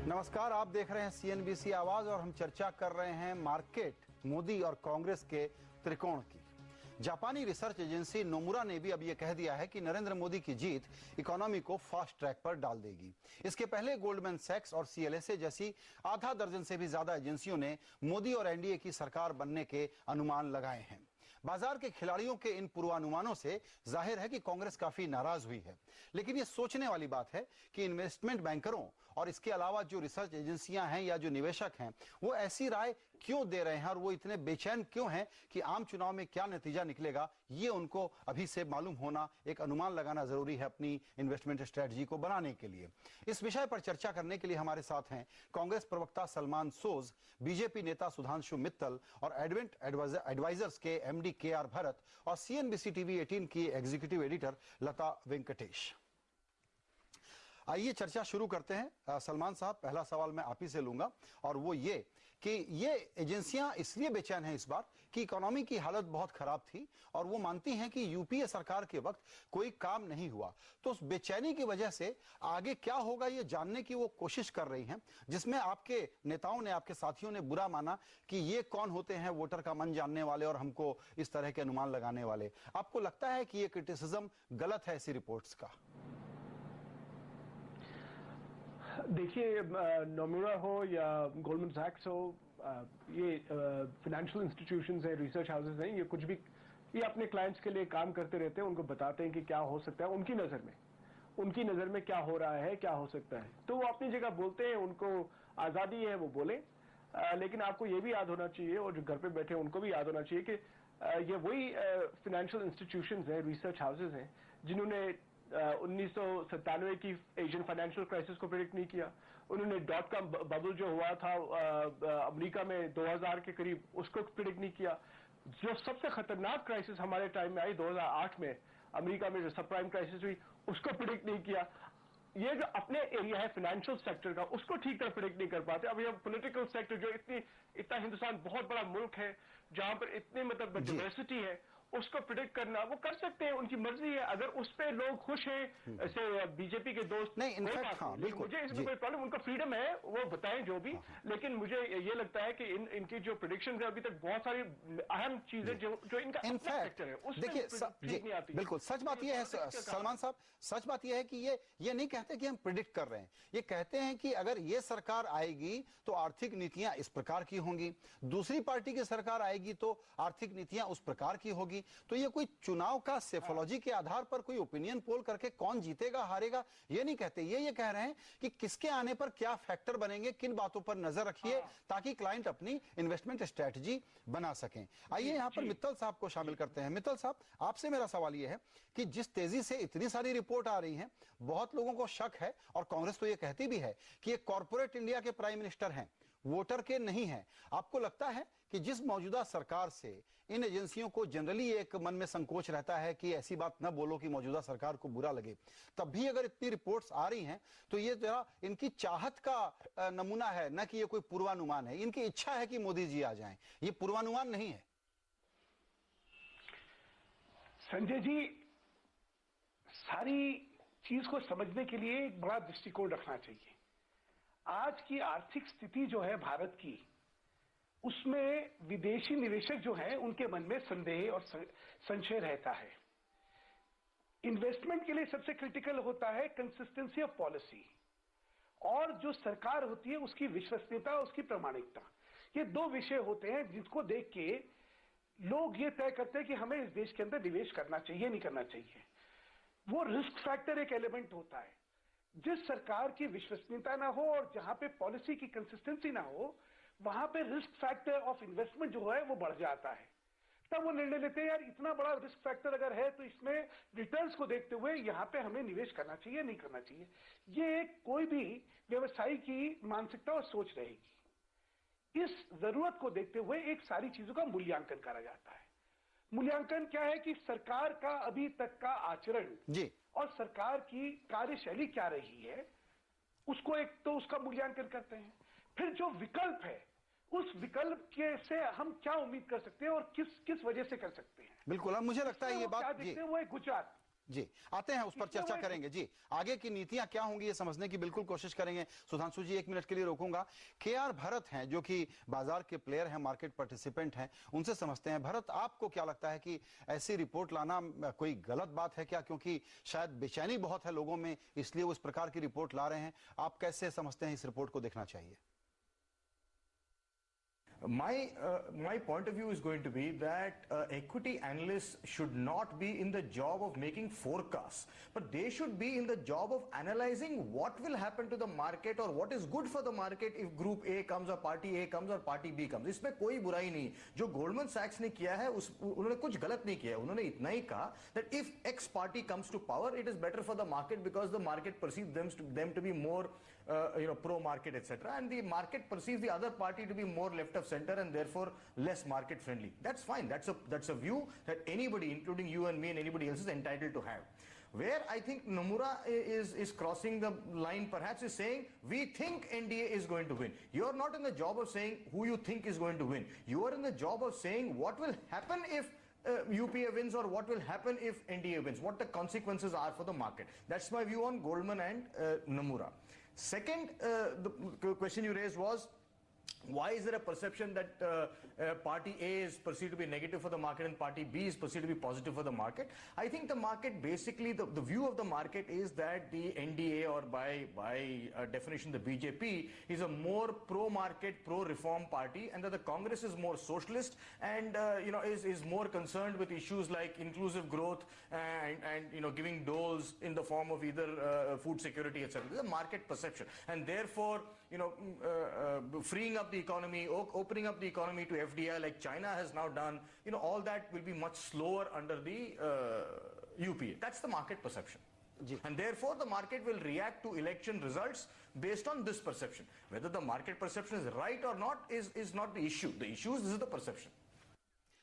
नमस्कार, आप देख रहे हैं सीएनबीसी आवाज और हम चर्चा कर रहे हैं मार्केट, मोदी और कांग्रेस के त्रिकोण की। जापानी रिसर्च एजेंसी नोमुरा ने भी अब यह कह दिया है कि नरेंद्र मोदी की जीत इकोनॉमी को फास्ट ट्रैक पर डाल देगी। इसके पहले गोल्डमैन सैक्स और सीएलएसए जैसी आधा दर्जन से भी ज्यादा एजेंसियों ने मोदी और एनडीए की सरकार बनने के अनुमान लगाए हैं। बाजार के खिलाड़ियों के इन पूर्वानुमानों से जाहिर है कि कांग्रेस काफी नाराज हुई है, लेकिन यह सोचने वाली बात है कि इन्वेस्टमेंट बैंकरों और इसके अलावा जो रिसर्च एजेंसियां हैं या जो निवेशक हैं वो ऐसी राय क्यों दे रहे हैं और वो इतने बेचैन क्यों हैं कि आम चुनाव में क्या नतीजा निकलेगा ये उनको अभी से मालूम होना, एक अनुमान लगाना जरूरी है अपनी इन्वेस्टमेंट स्ट्रेटजी को बनाने के लिए। इस विषय पर चर्चा करने के लिए हमारे साथ हैं कांग्रेस प्रवक्ता सलमान सोज, बीजेपी नेता सुधांशु मित्तल और एडवेंट एडवाइजर्स के एमडी केआर भरत और सीएनबीसी टीवी 18 की एग्जीक्यूटिव एडिटर लता वेंकटेश। आइए चर्चा शुरू करते हैं। सलमान साहब, पहला सवाल मैं आप ही से लूंगा और वो ये कि ये एजेंसियां इसलिए बेचैन हैं इस बार कि इकोनॉमी की हालत बहुत खराब थी और वो मानती हैं कि यूपीए सरकार के वक्त कोई काम नहीं हुआ, तो उस बेचैनी की वजह से आगे क्या होगा ये जानने की वो कोशिश कर रही हैं, जिसमें आपके नेताओं ने, आपके साथियों ने बुरा माना कि ये कौन होते हैं वोटर का मन जानने वाले और हमको इस तरह के अनुमान लगाने वाले। आपको लगता है कि ये क्रिटिसिज्म गलत है ऐसी रिपोर्ट्स का? देखिए, नोमुरा हो या गोल्डमैन सैक्स हो, ये फाइनेंशियल इंस्टीट्यूशंस है, रिसर्च हाउसेस हैं, ये कुछ भी ये अपने क्लाइंट्स के लिए काम करते रहते हैं, उनको बताते हैं कि क्या हो सकता है उनकी नजर में क्या हो रहा है, क्या हो सकता है, तो वो अपनी जगह बोलते हैं, उनको आजादी है वो बोले। लेकिन आपको ये भी याद होना चाहिए और जो घर पे बैठे हैं उनको भी याद होना चाहिए कि ये वही फाइनेंशियल इंस्टीट्यूशंस हैं, रिसर्च हाउसेस हैं जिन्होंने 1997 की एशियन फाइनेंशियल क्राइसिस को प्रेडिक्ट नहीं किया। उन्होंने डॉट कॉम बबल जो हुआ था अमेरिका में 2000 के करीब, उसको प्रेडिक्ट नहीं किया। जो सबसे खतरनाक क्राइसिस हमारे टाइम में आई 2008 में अमेरिका में, जो सब प्राइम क्राइसिस हुई, उसको प्रेडिक्ट नहीं किया। ये जो अपने एरिया है फाइनेंशियल सेक्टर का, उसको ठीक तरह प्रेडिक्ट नहीं कर पाते। अब ये पॉलिटिकल सेक्टर जो इतना हिंदुस्तान बहुत बड़ा मुल्क है जहां पर इतनी मतलब डाइवर्सिटी है, उसको प्रिडिक्ट करना वो कर सकते हैं, उनकी मर्जी है। अगर उस पे लोग खुश हैं, ऐसे बीजेपी के दोस्त नहीं, इनफैक्ट हाँ, बिल्कुल, मुझे इसमें कोई प्रॉब्लम, उनका फ्रीडम है, वो बताएं जो भी। लेकिन मुझे ये लगता है कि इनकी जो प्रेडिक्शन है अभी तक बहुत सारी अहम चीजें जो इनका सेक्टर है उसमें ठीक नहीं आती। बिल्कुल सच बात यह है सलमान साहब, सच बात यह है कि ये नहीं कहते कि हम प्रिडिक्ट कर रहे हैं, ये कहते हैं कि अगर ये सरकार आएगी तो आर्थिक नीतियां इस प्रकार की होंगी, दूसरी पार्टी की सरकार आएगी तो आर्थिक नीतियां उस प्रकार की होगी। तो ये कोई चुनाव का सेफोलॉजी के आधार पर कोई ओपिनियन पोल करके कौन जीतेगा हारेगा ये नहीं कहते। ये कह रहे हैं कि किसके आने पर क्या फैक्टर बनेंगे, किन बातों पर नजर रखिए ताकि क्लाइंट अपनी इन्वेस्टमेंट स्ट्रेटजी बना सकें। आइए यहां पर मित्तल साहब को शामिल करते हैं। मित्तल साहब, आपसे मेरा सवाल यह है कि जिस तेजी से इतनी सारी रिपोर्ट आ रही है, बहुत लोगों को शक है और कांग्रेस तो यह कहती भी है कि ये कॉर्पोरेट इंडिया के प्राइम मिनिस्टर हैं, वोटर के नहीं है। आपको लगता है कि जिस मौजूदा सरकार से इन एजेंसियों को जनरली एक मन में संकोच रहता है कि ऐसी बात न बोलो कि मौजूदा सरकार को बुरा लगे, तब भी अगर इतनी रिपोर्ट्स आ रही हैं तो ये जरा इनकी चाहत का नमूना है, न कि ये कोई पूर्वानुमान है। इनकी इच्छा है कि मोदी जी आ जाएं, ये पूर्वानुमान नहीं है। संजय जी, सारी चीज को समझने के लिए एक बड़ा दृष्टिकोण रखना चाहिए। आज की आर्थिक स्थिति जो है भारत की, उसमें विदेशी निवेशक जो हैं उनके मन में संदेह और संशय रहता है। इन्वेस्टमेंट के लिए सबसे क्रिटिकल होता है कंसिस्टेंसी ऑफ पॉलिसी, और जो सरकार होती है उसकी विश्वसनीयता, उसकी प्रामाणिकता। ये दो विषय होते हैं जिसको देख के लोग ये तय करते हैं कि हमें इस देश के अंदर निवेश करना चाहिए, नहीं करना चाहिए। वो रिस्क फैक्टर एक एलिमेंट होता है। जिस सरकार की विश्वसनीयता ना हो और जहां पे पॉलिसी की कंसिस्टेंसी ना हो, वहां पे रिस्क फैक्टर ऑफ इन्वेस्टमेंट जो है वो बढ़ जाता है। तब वो निर्णय लेते हैं, यार इतना बड़ा रिस्क फैक्टर अगर है तो इसमें रिटर्न्स को देखते हुए यहां पे हमें निवेश करना चाहिए, नहीं करना चाहिए। ये एक कोई भी व्यवसायी की मानसिकता और सोच रहेगी। इस जरूरत को देखते हुए एक सारी चीजों का मूल्यांकन करा जाता है। मूल्यांकन क्या है कि सरकार का अभी तक का आचरण जी और सरकार की कार्यशैली क्या रही है, उसको एक तो उसका मूल्यांकन करते हैं। फिर जो विकल्प है, उस विकल्प के से हम क्या उम्मीद कर सकते हैं और किस वजह से कर सकते हैं। बिल्कुल, अब मुझे लगता है ये बात देखते हैं वो है गुजरात। जी, आते हैं उस पर चर्चा करेंगे। जी, आगे की नीतियां क्या होंगी ये समझने की बिल्कुल कोशिश करेंगे। सुधांशु जी, 1 मिनट के लिए रोकूंगा। केआर भरत हैं जो कि बाजार के प्लेयर हैं, मार्केट पार्टिसिपेंट हैं, उनसे समझते हैं। भरत, आपको क्या लगता है कि ऐसी रिपोर्ट लाना कोई गलत बात है क्या? क्योंकि शायद बेचैनी बहुत है लोगों में, इसलिए वो इस प्रकार की रिपोर्ट ला रहे हैं। आप कैसे समझते हैं इस रिपोर्ट को देखना चाहिए? My point of view is going to be that equity analysts should not be in the job of making forecasts, but they should be in the job of analyzing what will happen to the market or what is good for the market if group A comes or party A comes or party B comes. इसमें कोई बुराई नहीं। जो Goldman Sachs ने किया है उन्होंने कुछ गलत नहीं किया। उन्होंने इतना ही कहा that if X party comes to power, it is better for the market because the market perceives them to be more pro-market, etc. And the market perceives the other party to be more left of center and therefore less market friendly. That's fine. That's a view that anybody, including you and me and anybody else, is entitled to have. Where I think Nomura is crossing the line perhaps is saying, we think NDA is going to win. You're not in the job of saying who you think is going to win. You are in the job of saying what will happen if UPA wins or what will happen if NDA wins, what the consequences are for the market. That's my view on Goldman and Nomura. Second, the question you raised was, why is there a perception that party A is perceived to be negative for the market and party B is perceived to be positive for the market? I think the market basically, the view of the market is that the NDA, or by definition the BJP, is a more pro-market, pro-reform party, and that the Congress is more socialist and is more concerned with issues like inclusive growth and giving doles in the form of either food security, etc. This is a market perception, and therefore freeing up the economy, opening up the economy to FDI like China has now done, all that will be much slower under the UPA. That's the market perception. And therefore the market will react to election results based on this perception. Whether the market perception is right or not is not the issue. The issue is this is the perception.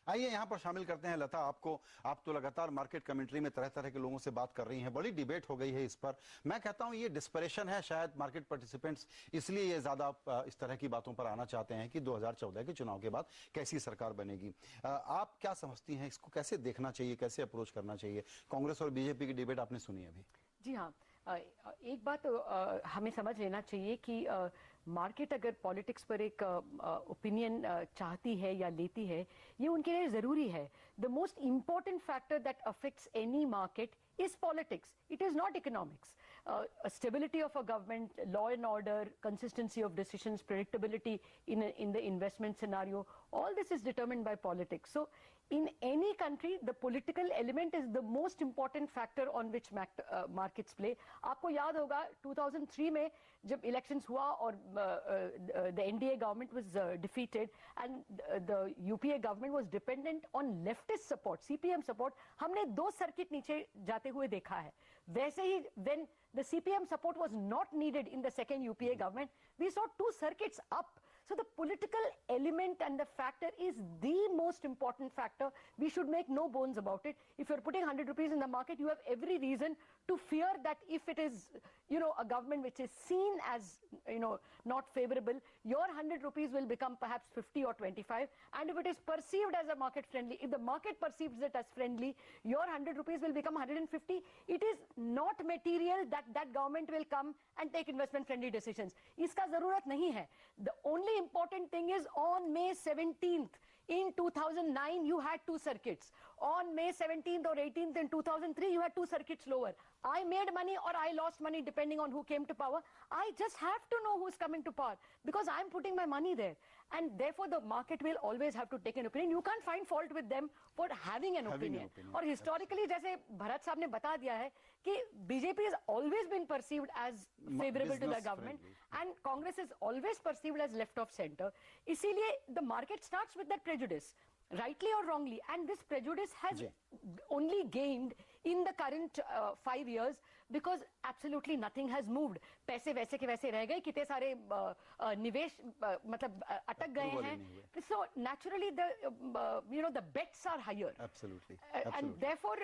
आइए यहां पर शामिल करते हैं लता आपको। आप तो लगातार मार्केट कमेंट्री में तरह तरह के लोगों से बात कर रही हैं, बड़ी डिबेट हो गई है इस पर। मैं कहता हूं ये डिस्परेशन है शायद मार्केट पार्टिसिपेंट्स, इसलिए ये ज्यादा इस तरह की बातों पर आना चाहते हैं कि 2014 के चुनाव के बाद कैसी सरकार बनेगी। आप क्या समझती हैं, इसको कैसे देखना चाहिए, कैसे अप्रोच करना चाहिए? कांग्रेस और बीजेपी की डिबेट आपने सुनी अभी। जी हाँ, एक बात हमें समझ लेना चाहिए कि मार्केट अगर पॉलिटिक्स पर एक ओपिनियन चाहती है या लेती है, ये उनके लिए जरूरी है। The most important factor that affects any market is politics. It is not economics. Stability of a government, law and order, consistency of decisions, predictability in the investment scenario, all this is determined by politics. So in any country, the political element is the most important factor on which markets play. आपको याद होगा 2003 में जब elections हुआ और the NDA government was defeated and the UPA government was dependent on leftist support, CPM support, हमने 2 circuit नीचे जाते हुए देखा है। वैसे ही when the CPM support was not needed in the second UPA government, we saw 2 circuits up. So the political element and the factor is the most important factor. We should make no bones about it. If you're putting 100 rupees in the market, you have every reason to fear that if it is, a government which is seen as, not favorable, your 100 rupees will become perhaps 50 or 25. And if it is perceived as a market friendly, if the market perceives it as friendly, your 100 rupees will become 150. It is not material that that government will come and take investment friendly decisions. Iska zarurat nahi hai. The only important thing is on May 17th in 2009 you had 2 circuits. On May 17th or 18th in 2003 you had 2 circuits lower. I made money or I lost money depending on who came to power. I just have to know who's coming to power because I'm putting my money there. And therefore the market will always have to take an opinion. You can't find fault with them for having an opinion. और historically जैसे भरत साहब ने बता दिया है कि BJP has always been perceived as favorable to the government and Congress is always perceived as left of center. इसीलिए the market starts with that prejudice, rightly or wrongly, and this prejudice has only gained in the current 5 years because absolutely nothing has moved. पैसे वैसे के वैसे रह गए, कितने सारे निवेश मतलब अटक गए हैं. So naturally the bets are higher. Absolutely. And therefore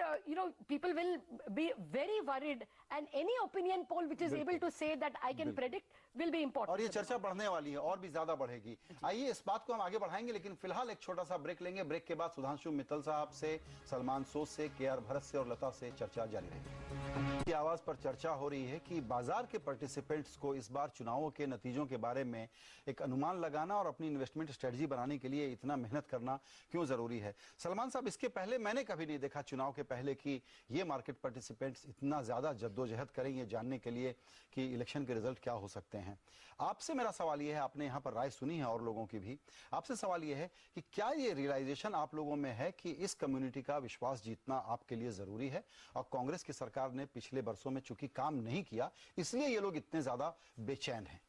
people will be very worried, and any opinion poll which is able to say that I can predict will be important. और ये चर्चा बढ़ने वाली है और भी ज्यादा बढ़ेगी. आइए इस बात को हम आगे बढ़ाएंगे, लेकिन फिलहाल एक छोटा सा ब्रेक लेंगे. ब्रेक के बाद सुधांशु मित्तल साहब से, सलमान सोज से, KR भरत से और लता से चर्चा जारी रहेगी. की आवाज पर चर्चा हो रही है कि बाजार के पार्टिसिपेंट्स को इस बार चुनावों के नतीजों के बारे में एक अनुमान लगाना और अपनी इन्वेस्टमेंट स्ट्रेटजी बनाने के लिए इतना मेहनत करना क्यों जरूरी है. सलमान साहब, इसके पहले मैंने कभी नहीं देखा चुनाव के पहले कि ये मार्केट पार्टिसिपेंट्स इतना ज्यादा जद्दोजहद करें ये जानने के लिए कि इलेक्शन के रिजल्ट क्या हो सकते हैं. आपसे मेरा सवाल ये है, आपने यहाँ पर राय सुनी है और लोगों की भी, आपसे सवाल ये है कि क्या ये रियलाइजेशन आप लोगों में है कि इस कम्युनिटी का विश्वास जीतना आपके लिए जरूरी है, और कांग्रेस की सरकार ने पिछले वर्षों में चूंकि काम नहीं किया इसलिए ये लोग इतने ज्यादा बेचैन हैं?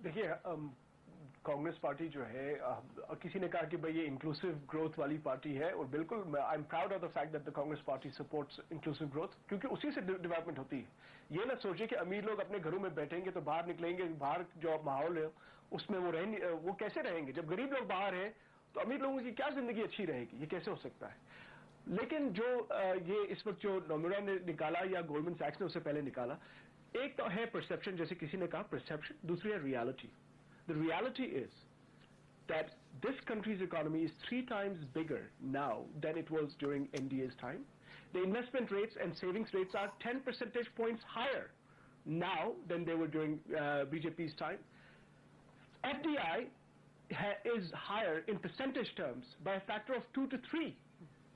देखिए, कांग्रेस पार्टी जो है, किसी ने कहा कि भाई ये इंक्लूसिव ग्रोथ वाली पार्टी है, और बिल्कुल I am proud of the fact that the Congress party supports inclusive growth, क्योंकि उसी से डेवलपमेंट होती है. ये ना सोचिए कि अमीर लोग अपने घरों में बैठेंगे तो बाहर निकलेंगे, बाहर जो माहौल है उसमें वो कैसे रहेंगे. जब गरीब लोग बाहर हैं तो अमीर लोगों की क्या जिंदगी अच्छी रहेगी, ये कैसे हो सकता है. लेकिन जो ये इस वक्त जो नोमुरा ने निकाला या गोल्डमैन सैक्स ने उससे पहले निकाला, एक तो है परसेप्शन, जैसे किसी ने कहा परसेप्शन, दूसरी है reality. The reality is that this country's economy is 3 times bigger now than it was during NDA's time. The investment rates and savings rates are 10 percentage points higher now than they were during BJP's time. FDI is higher in percentage terms by a factor of 2 to 3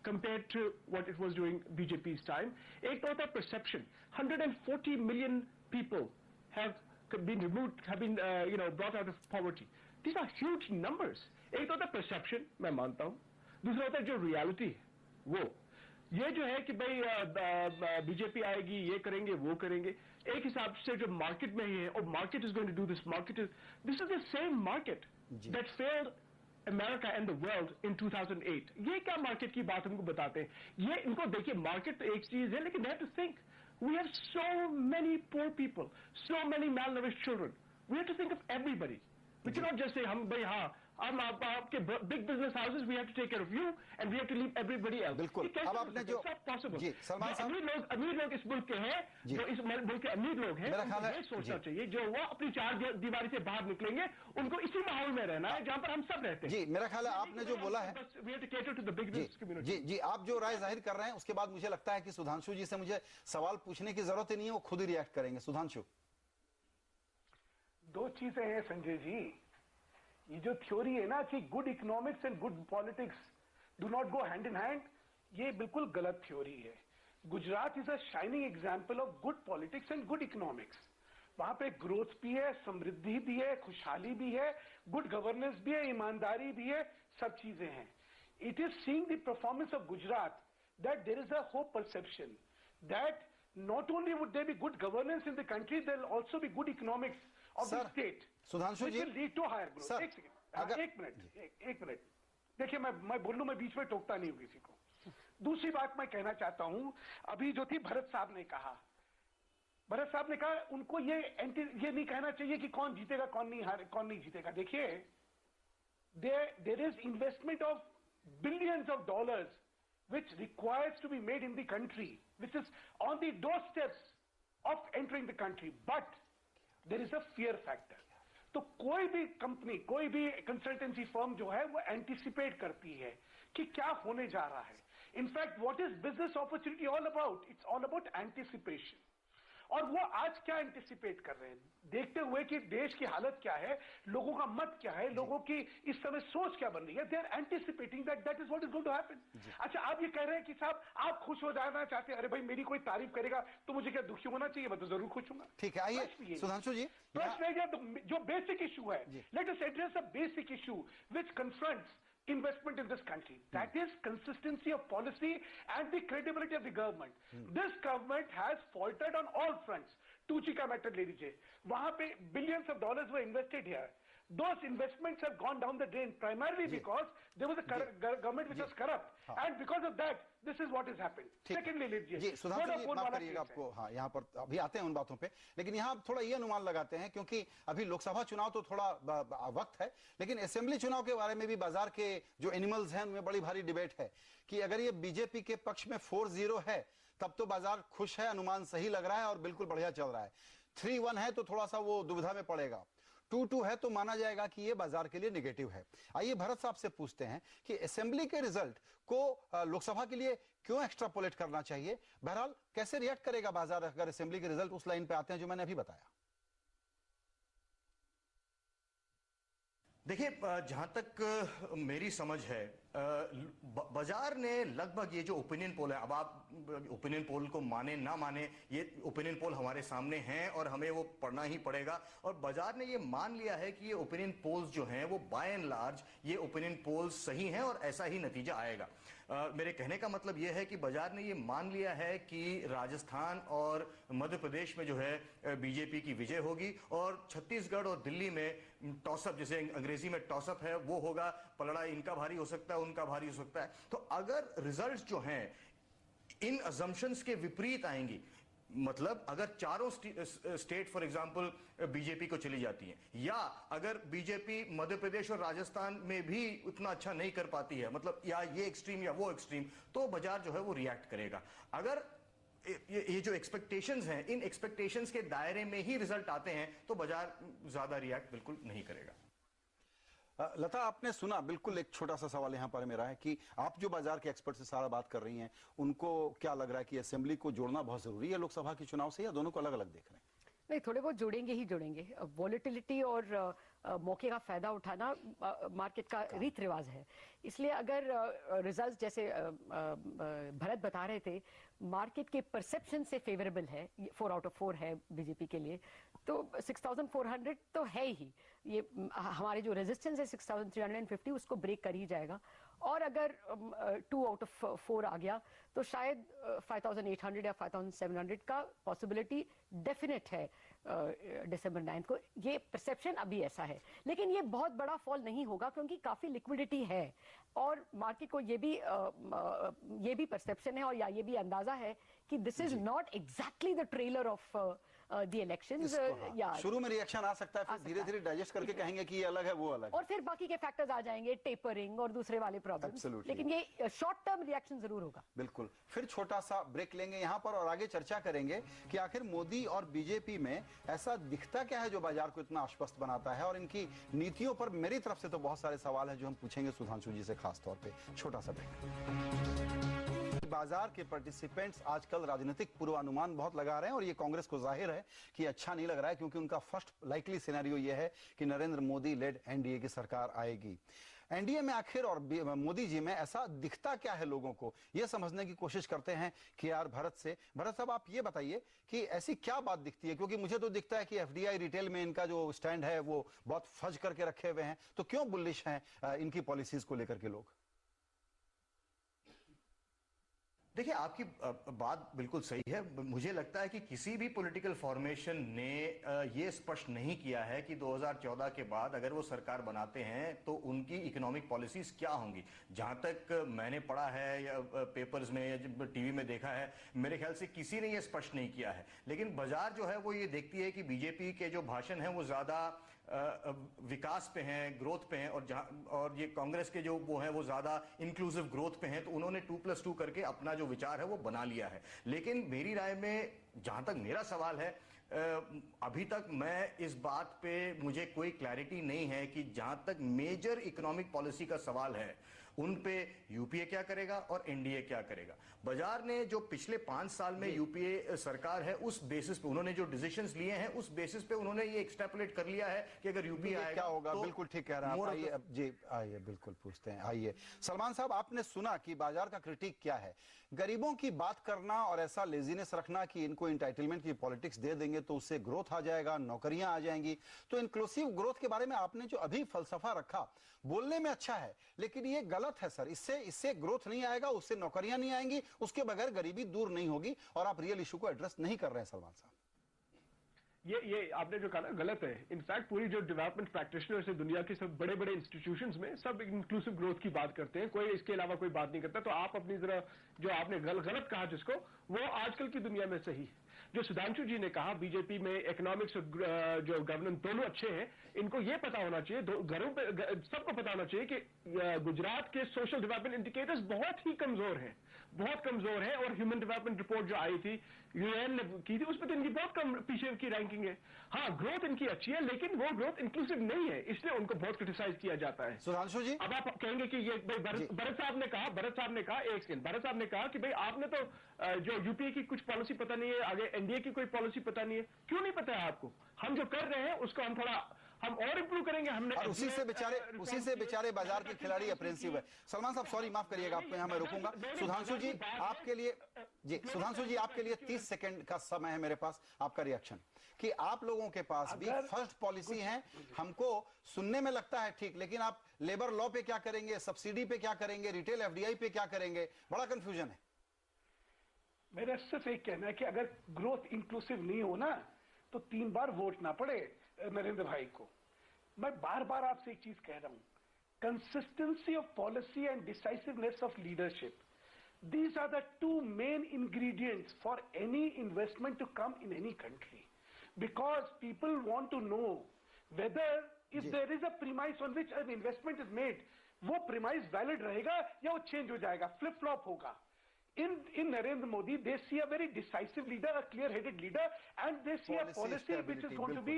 compared to what it was during BJP's time. Ek to hota perception. 140 million people have been removed, have been brought out of poverty. These are huge numbers. एक तो होता है perception, मैं मानता हूँ. दूसरा होता है जो reality है, वो. ये जो है कि भाई बीजेपी आएगी, ये करेंगे, वो करेंगे, एक हिसाब से जो मार्केट में ही है, और market is going to do this, this is the same market that failed America and the world in 2008. ये क्या मार्केट की बात हमको बताते हैं? ये इनको देखिए, मार्केट तो एक चीज है, लेकिन they have to think. We have so many poor people, so many malnourished children. We have to think of everybody. We cannot just say, हम भाई हाँ, हम आपके big business houses, we have to take care of you, and we have to leave everybody else. बिल्कुल. अब आपने जो possible. जी, सलमान साहब, अमीर लोग इस मुल्क के हैं, जो इस मुल्क के अमीर लोग हैं, उनको ये सोचना चाहिए, जो वो अपनी चार दीवारी से बाहर निकलेंगे, उनको इसी माहौल में रहना है जहाँ पर हम सब रहते हैं. जी, मेरा ख्याल है आपने जो बोला है, we have to cater to the big business community. जी, आप जो राय जाहिर कर रहे हैं उसके बाद मुझे लगता है कि सुधांशु जी से मुझे सवाल पूछने की जरूरत ही नहीं है, वो खुद ही रिएक्ट करेंगे. सुधांशु. दो चीजें हैं संजय जी. ये जो थ्योरी है ना कि good economics and good politics do not go hand in hand, ये बिल्कुल गलत थ्योरी है. Gujarat is a shining example of good politics and good economics. वहां पे ग्रोथ भी है, समृद्धि भी है, खुशहाली भी है, गुड गवर्नेंस भी है, ईमानदारी भी है, सब चीजें हैं. It is seeing the performance of Gujarat that there is a hope perception that not only would there be good governance in the country, there will also be good economics of the state. Sudhanshu ji, which will lead to higher growth. एक second, एक minute. देखिए, मैं बोलूं, मैं बीच में टोकता नहीं हूं किसी को. दूसरी बात मैं कहना चाहता हूं, अभी जो थी भरत साहब ने कहा, उनको ये नहीं कहना चाहिए कि कौन जीतेगा, कौन नहीं जीतेगा. देखिए, there is investment of billions of dollars which requires to be made in the country, which is on the doorsteps of entering the country, but there is a fear factor. तो कोई भी कंपनी, कोई भी consultancy firm जो है वो anticipate करती है कि क्या होने जा रहा है. In fact what is business opportunity all about? It's all about anticipation. और वो आज क्या एंटिसिपेट कर रहे हैं, देखते हुए कि देश की हालत क्या है, लोगों का मत क्या है, लोगों की इस समय सोच क्या बन रही है. They are anticipating that is what is going to happen. अच्छा, आप ये कह रहे हैं कि साहब आप खुश हो जाना चाहते हैं. अरे भाई, मेरी कोई तारीफ करेगा तो मुझे क्या दुखी होना चाहिए? मैं तो जरूर खुश हूँ. ठीक है. आइए सुधांशु जी, प्रश्न है जो बेसिक इशू है. Let us address a basic issue which confronts investment in this country. That is consistency of policy and the credibility of the government. This government has faltered on all fronts. 2G का matter ले लीजिए, वहां पे billions of dollars were invested here. those investments have gone down the drain primarily because there was a government which was corrupt, and because of that this is what has happened. Secondly, जी सुधांशु जी माफ करिएगा आपको, हाँ यहाँ पर अभी आते हैं उन बातों पे, लेकिन यहाँ थोड़ा ये अनुमान लगाते हैं क्योंकि अभी लोकसभा चुनाव तो थोड़ा वक्त है, लेकिन असेंबली चुनाव के बारे में भी बाजार के जो एनिमल्स हैं उनमें बड़ी भारी डिबेट है कि अगर ये बीजेपी के पक्ष में 4-0 है तब तो बाजार खुश है, अनुमान सही लग रहा है और बिल्कुल बढ़िया चल रहा है। 3-1 है तो थोड़ा सा वो दुविधा में पड़ेगा, 2-2 है तो माना जाएगा कि ये बाजार के लिए नेगेटिव है। आइए भरत साहब से पूछते हैं कि असेंबली के रिजल्ट को लोकसभा के लिए क्यों एक्स्ट्रापोलेट करना चाहिए, बहरहाल कैसे रिएक्ट करेगा बाजार अगर असेंबली के रिजल्ट उस लाइन पे आते हैं जो मैंने अभी बताया। देखिए, जहां तक मेरी समझ है, बाजार ने लगभग ये जो ओपिनियन पोल है, अब आप ओपिनियन पोल को माने ना माने, ये ओपिनियन पोल हमारे सामने हैं और हमें वो पढ़ना ही पड़ेगा, और बाजार ने ये मान लिया है कि ये ओपिनियन पोल्स जो हैं वो बाय एंड लार्ज ये ओपिनियन पोल्स सही हैं और ऐसा ही नतीजा आएगा। मेरे कहने का मतलब ये है कि बाजार ने ये मान लिया है कि राजस्थान और मध्य प्रदेश में जो है बीजेपी की विजय होगी और छत्तीसगढ़ और दिल्ली में टॉसअप, जिसे अंग्रेजी में टॉसअप है, वो होगा, पलड़ा इनका भारी हो सकता है, उनका भारी हो सकता है। तो अगर रिजल्ट्स जो हैं इन अजम्पशंस के विपरीत आएंगी, मतलब अगर चारों स्टेट फॉर एग्जांपल बीजेपी को चली जाती हैं, या अगर बीजेपी मध्य प्रदेश और राजस्थान में भी उतना अच्छा नहीं कर पाती है, मतलब या ये एक्सट्रीम या वो एक्सट्रीम, तो बाजार जो है वो रिएक्ट करेगा। अगर ये जो एक्सपेक्टेशंस हैं, इन एक्सपेक्टेशंस के दायरे में ही रिजल्ट आते हैं तो बाजार ज्यादा रिएक्ट बिल्कुल नहीं करेगा। लता, आपने सुना, बिल्कुल एक छोटा सा सवाल यहाँ पर मेरा है कि आप जो बाजार के एक्सपर्ट से सारा बात कर रही हैं, उनको क्या लग रहा है कि असेंबली को जोड़ना बहुत जरूरी है लोकसभा के चुनाव से, या दोनों को अलग अलग देख रहे हैं? नहीं, थोड़े बहुत जोड़ेंगे ही जोड़ेंगे। वॉलेटिलिटी और मौके का फायदा उठाना मार्केट का रीत रिवाज है, इसलिए अगर रिजल्ट जैसे भरत बता रहे थे मार्केट के परसेप्शन से फेवरेबल है, 4 आउट ऑफ 4 है बीजेपी के लिए, तो 6400 तो है ही, ये हमारे जो रेजिस्टेंस है 6350 उसको ब्रेक कर ही जाएगा, और अगर 2 आउट ऑफ 4 आ गया तो शायद 5800 या 5700 का पॉसिबिलिटी डेफिनेट है दिसंबर 9 को। ये परसेप्शन अभी ऐसा है, लेकिन ये बहुत बड़ा फॉल नहीं होगा क्योंकि काफी लिक्विडिटी है और मार्केट को ये भी परसेप्शन है और या ये भी अंदाजा है कि this is not exactly the trailer of the elections. शुरू में रिएक्शन आ सकता है, फिर धीरे धीरे डाइजेस्ट करके कहेंगे कि ये अलग है, वो अलग है, और फिर बाकी के फैक्टर्स आ जाएंगे, टेपरिंग और दूसरे वाले प्रॉब्लम्स, लेकिन ये शॉर्ट टर्म रिएक्शन जरूर होगा। बिल्कुल। फिर छोटा सा ब्रेक लेंगे यहाँ पर और आगे चर्चा करेंगे कि आखिर मोदी और बीजेपी में ऐसा दिखता क्या है जो बाजार को इतना आश्वस्त बनाता है, और इनकी नीतियों पर मेरी तरफ से तो बहुत सारे सवाल हैं जो हम पूछेंगे सुधांशु जी से खास तौर पे। छोटा सा ब्रेक। बाजार के पार्टिसिपेंट्स आजकल राजनीतिक पूर्वानुमान बहुत लगा रहे हैं और ये कांग्रेस को जाहिर है कि अच्छा नहीं लग रहा है, क्योंकि उनका फर्स्ट लाइकली सिनेरियो ये है कि नरेंद्र मोदी लेड एनडीए की सरकार आएगी। एनडीए में आखिर और मोदी जी में ऐसा दिखता क्या है, लोगों को ये समझने की कोशिश करते हैं कि यार भरत साहब आप ये बताइए कि ऐसी क्या बात दिखती है, क्योंकि मुझे तो दिखता है कि एफडीआई रिटेल में इनका जो स्टैंड है वो बहुत फज करके रखे हुए हैं, तो क्यों बुलिश हैं इनकी पॉलिसीज को लेकर के लोग? देखिए, आपकी बात बिल्कुल सही है। मुझे लगता है कि किसी भी पॉलिटिकल फॉर्मेशन ने ये स्पष्ट नहीं किया है कि 2014 के बाद अगर वो सरकार बनाते हैं तो उनकी इकोनॉमिक पॉलिसीज क्या होंगी। जहां तक मैंने पढ़ा है या पेपर्स में या टीवी में देखा है, मेरे ख्याल से किसी ने ये स्पष्ट नहीं किया है। लेकिन बाजार जो है वो ये देखती है कि बीजेपी के जो भाषण हैं वो ज्यादा विकास पे हैं, ग्रोथ पे हैं, और ये कांग्रेस के जो वो हैं वो ज्यादा इंक्लूसिव ग्रोथ पे हैं, तो उन्होंने 2+2 करके अपना जो विचार है वो बना लिया है। लेकिन मेरी राय में, जहां तक मेरा सवाल है, अभी तक मैं इस बात पे मुझे कोई क्लैरिटी नहीं है कि जहां तक मेजर इकोनॉमिक पॉलिसी का सवाल है उन पे यूपीए क्या करेगा और एनडीए क्या करेगा। बाजार ने जो पिछले 5 साल में यूपीए सरकार है उस बेसिस पे उन्होंने जो डिसीजंस लिए हैं उस बेसिस पे उन्होंने ये एक्सट्रैपोलेट कर लिया है कि अगर यूपीए आएगा क्या होगा। तो बिल्कुल ठीक कह रहे हैं आप। आइए अब जी, आइए बिल्कुल पूछते हैं। आइए सलमान साहब, आपने सुना कि बाजार का क्रिटिक क्या है। गरीबों की बात करना और ऐसा लेजीनेस रखना कि इनको इंटाइटलमेंट की पॉलिटिक्स दे देंगे तो उससे ग्रोथ आ जाएगा, नौकरियां आ जाएंगी। तो इंक्लूसिव ग्रोथ के बारे में आपने जो अभी फलसफा रखा, बोलने में अच्छा है लेकिन ये गलत है सर। इससे ग्रोथ नहीं आएगा, उससे नौकरियां नहीं आएंगी, उसके बगैर गरीबी दूर नहीं होगी, और आप रियल इशू को एड्रेस नहीं कर रहे हैं सलमान साहब। ये आपने जो कहा ना गलत है। इनफैक्ट पूरी जो डेवलपमेंट प्रैक्टिशनर्स है दुनिया के, सब बड़े बड़े इंस्टीट्यूशंस में सब इंक्लूसिव ग्रोथ की बात करते हैं, कोई इसके अलावा कोई बात नहीं करता। तो आप अपनी जरा जो आपने गलत कहा जिसको, वो आजकल की दुनिया में सही है। जो सुधांशु जी ने कहा बीजेपी में इकोनॉमिक्स और जो गवर्नेंस दोनों अच्छे हैं, इनको ये पता होना चाहिए, घरों पे सबको पता होना चाहिए कि गुजरात के सोशल डेवलपमेंट इंडिकेटर्स बहुत ही कमजोर हैं, बहुत कमजोर है। और ह्यूमन डेवलपमेंट रिपोर्ट जो आई थी यूएन ने की थी, उसमें तो इनकी बहुत कम पीछे की रैंकिंग है। हाँ, ग्रोथ इनकी अच्छी है, लेकिन वो ग्रोथ इंक्लूसिव नहीं है, इसलिए उनको बहुत क्रिटिसाइज किया जाता है। सुधांशु जी, अब आप कहेंगे कि ये भरत साहब ने कहा एक सेकंड, भरत साहब ने कहा कि भाई आपने तो जो यूपीए की कुछ पॉलिसी पता नहीं है, आगे एनडीए की कोई पॉलिसी पता नहीं है। क्यों नहीं पता है आपको? हम जो कर रहे हैं उसको हम और इंप्रूव करेंगे। हमने और उसी से बेचारे बाजार के खिलाड़ी अप्रेंसिव है। सलमान साहब सॉरी, माफ करिएगा, आपको यहां मैं रोकूंगा। सुधांशु जी आपके लिए 30 सेकंड का समय है मेरे पास, आपका रिएक्शन कि आप लोगों के पास भी फर्स्ट पॉलिसी है, हमको सुनने में लगता है ठीक, लेकिन आप लेबर लॉ पे क्या करेंगे, सब्सिडी पे क्या करेंगे, रिटेल एफडीआई पे क्या करेंगे, बड़ा कंफ्यूजन है। मेरा सिर्फ एक कहना है कि अगर ग्रोथ इंक्लूसिव नहीं हो ना, तो 3 बार वोट ना पड़े नरेंद्र भाई को। मैं बार बार आपसे एक चीज कह रहा हूं, consistency of policy and decisiveness of leadership, these are the 2 main ingredients for any investment to come in any country, because people want to know whether if there is a premise on which an investment is made, वो premise valid रहेगा या वो change हो जाएगा, flip flop होगा। In Narendra Modi, they see a very decisive leader, a clear-headed leader, and they see a policy which is going to be.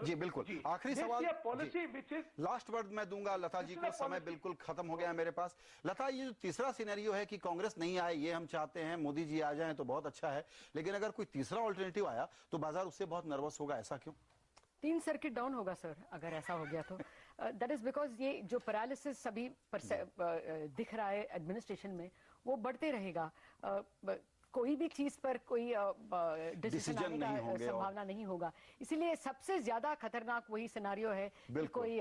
जी बिल्कुल, आखिरी सवाल, policy which is last word मैं दूंगा लता जी को, समय बिल्कुल खत्म हो गया है मेरे पास। लता, ये जो तीसरा सिनेरियो है कि कांग्रेस नहीं आए, ये हम चाहते हैं, मोदी जी आ जाएं तो बहुत अच्छा है, लेकिन अगर कोई तीसरा ऑल्टरनेटिव आया तो बाजार उससे बहुत नर्वस होगा, ऐसा क्यों? 3 सर्किट डाउन होगा सर, अगर ऐसा हो गया तो। दैट इज बिकॉज ये जो पैरालिसिस अभी दिख रहा है एडमिनिस्ट्रेशन में, वो बढ़ते रहेगा। कोई भी चीज पर कोई डिसीजन आने का संभावना नहीं होगा। इसीलिए सबसे ज्यादा खतरनाक वही सिनेरियो है कि कोई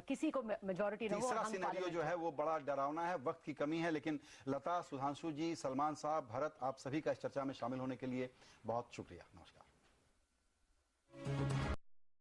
किसी को मेजॉरिटी न हो। तीसरा सिनेरियो जो है वो बड़ा डरावना है, वक्त की कमी है। लेकिन लता, सुधांशु जी, सलमान साहब, भरत, आप सभी का इस चर्चा में शामिल होने के लिए बहुत शुक्रिया। नमस्कार।